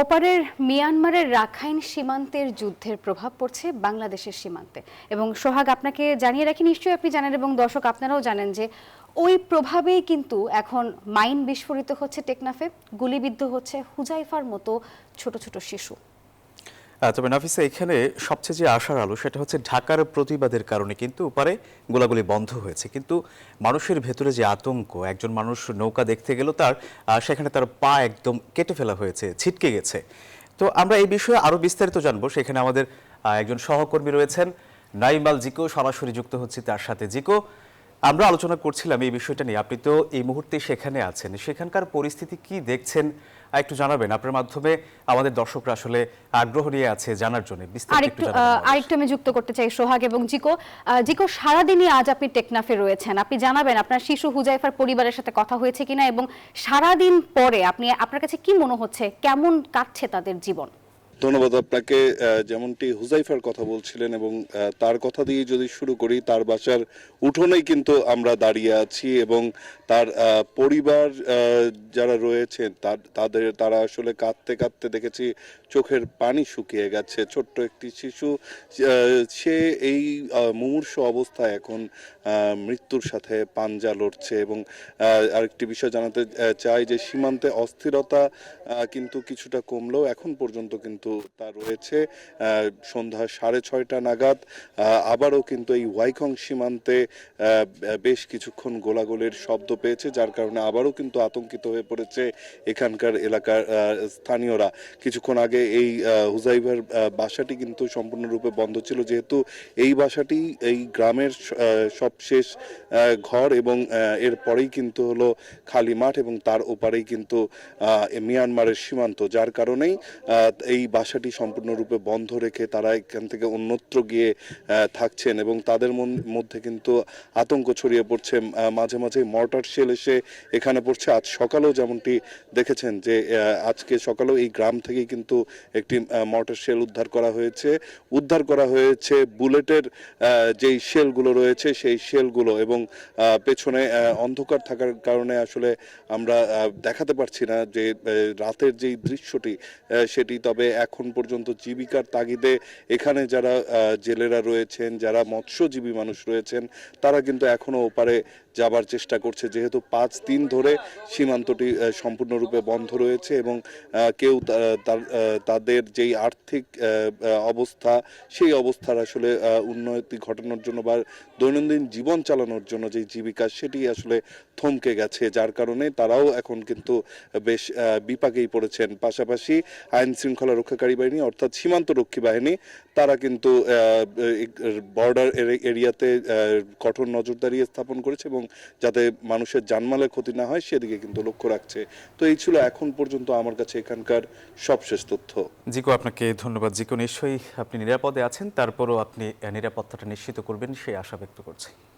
ওপারের মিয়ানমারের রাখাইন সীমান্তের যুদ্ধের প্রভাব পড়ছে বাংলাদেশের সীমান্তে। এবং সোহাগ, আপনাকে জানিয়ে রাখি, নিশ্চয়ই আপনি জানেন এবং দর্শক আপনারাও জানেন যে ওই প্রভাবেই কিন্তু এখন মাইন বিস্ফোরিত হচ্ছে টেকনাফে, গুলিবিদ্ধ হচ্ছে হুজাইফার মতো ছোট ছোট শিশু। তবে নাফিসা, এখানে সবচেয়ে যে আশার আলো সেটা হচ্ছে ঢাকার প্রতিবাদের কারণে কিন্তু ওপারে গোলাগুলি বন্ধ হয়েছে, কিন্তু মানুষের ভেতরে যে আতঙ্ক, একজন মানুষ নৌকা দেখতে গেল সেখানে তার পা একদম কেটে ফেলা হয়েছে, ছিটকে গেছে। তো আমরা এই বিষয়ে আরো বিস্তারিত জানবো। সেখানে আমাদের একজন সহকর্মী রয়েছেন, নাইমাল জিকো, সরাসরি যুক্ত হচ্ছে তার সাথে। জিকো, আমরা আলোচনা করছিলাম এই বিষয়টা নিয়ে, আপনি তো এই মুহূর্তে সেখানে আছেন, সেখানকার পরিস্থিতি কি দেখছেন একটু জানাবেন। আপনার মাধ্যমে আমাদের দর্শকরা আসলে আগ্রহ নিয়ে আছে জানার জন্য, বিস্তারিত একটু জানাবেন। আরেকটু আমি যুক্ত করতে চাই সোহাগ এবং জিকো। জিকো, সারাদিনই আজ আপনি টেকনাফে রয়েছেন, আপনি জানাবেন আপনার শিশু হুজাইফার পরিবারের সাথে কথা হয়েছে কিনা এবং সারাদিন পরে আপনার কাছে কি মনে হচ্ছে, কেমন কাটছে তাদের জীবন? ধন্যবাদ আপনাকে। যেমনটি হুজাইফার কথা বলছিলেন এবং তার কথা দিয়ে যদি শুরু করি, তার বাসার উঠোনেই কিন্তু আমরা দাঁড়িয়ে আছি এবং তার পরিবার যারা রয়েছেন তারা আসলে কাঁদতে কাঁদতে দেখেছি চোখের পানি শুকিয়ে গেছে। ছোট্ট একটি শিশু, সে এই মুমূর্ষু অবস্থায় এখন মৃত্যুর সাথে পাঞ্জা লড়ছে। এবং আরেকটি বিষয় জানাতে চাই যে সীমান্তে অস্থিরতা কিন্তু কিছুটা কমলেও এখন পর্যন্ত কিন্তু তা রয়েছে। সন্ধ্যা 6:30 নাগাদ আবারও কিন্তু এই ওয়াইখং সীমান্তে বেশ কিছুক্ষণ গোলাগুলির শব্দ পেয়েছে, যার কারণে আবারও কিন্তু আতঙ্কিত হয়ে পড়েছে এখানকার এলাকার স্থানীয়রা। কিছুক্ষণ আগে এই হুজাইফার বাসাটি কিন্তু সম্পূর্ণরূপে বন্ধ ছিল, যেহেতু এই বাসাটি এই গ্রামের সবশেষ ঘর এবং এর পরেই কিন্তু হলো খালি মাঠ এবং তার ওপারেই কিন্তু মিয়ানমারের সীমান্ত, যার কারণেই এই বাসাটি সম্পূর্ণরূপে বন্ধ রেখে তারা এখান থেকে অন্যত্র গিয়ে থাকছেন এবং তাদের মধ্যে কিন্তু আতঙ্ক ছড়িয়ে পড়ছে। মাঝে মাঝে মর্টার শেল এসে এখানে পড়ছে। আজ সকালেও যেমনটি দেখেছেন যে আজকে সকালেও এই গ্রাম থেকেই কিন্তু একটি মর্টার শেল উদ্ধার করা হয়েছে বুলেটের যেই শেলগুলো রয়েছে সেই শেলগুলো। এবং পেছনে অন্ধকার থাকার কারণে আসলে আমরা দেখাতে পারছি না যে রাতের যেই দৃশ্যটি সেটি, তবে এখন পর্যন্ত জীবিকার তাগিদে এখানে যারা জেলেরা রয়েছেন, যারা মৎস্যজীবী মানুষ রয়েছেন, তারা কিন্তু এখনো ওপারে যাবার চেষ্টা করছে, যেহেতু 5 দিন ধরে সীমান্তটি সম্পূর্ণরূপে বন্ধ রয়েছে এবং কেউ তাদের যেই আর্থিক অবস্থা, সেই অবস্থার আসলে উন্নতি ঘটানোর জন্য বা দৈনন্দিন জীবন চালানোর জন্য যে জীবিকা, সেটি আসলে থমকে গেছে, যার কারণে তারাও এখন কিন্তু বেশ বিপাকেই পড়েছেন। পাশাপাশি আইন শৃঙ্খলা রক্ষাকারী বাহিনী অর্থাৎ সীমান্ত রক্ষী বাহিনী, তারা কিন্তু বর্ডার এরিয়াতে কঠোর নজরদারি স্থাপন করেছে এবং যাতে মানুষের জানমালের ক্ষতি না হয় সেদিকে কিন্তু লক্ষ্য রাখছে। তো এই ছিল এখন পর্যন্ত আমার কাছে এখানকার সবশেষ তথ্য। জিকো, আপনাকে ধন্যবাদ। জিকো, নিশ্চয়ই আপনি নিরাপদে আছেন, তারপরও আপনি নিরাপত্তাটা নিশ্চিত করবেন সেই আশা ব্যক্ত করছি।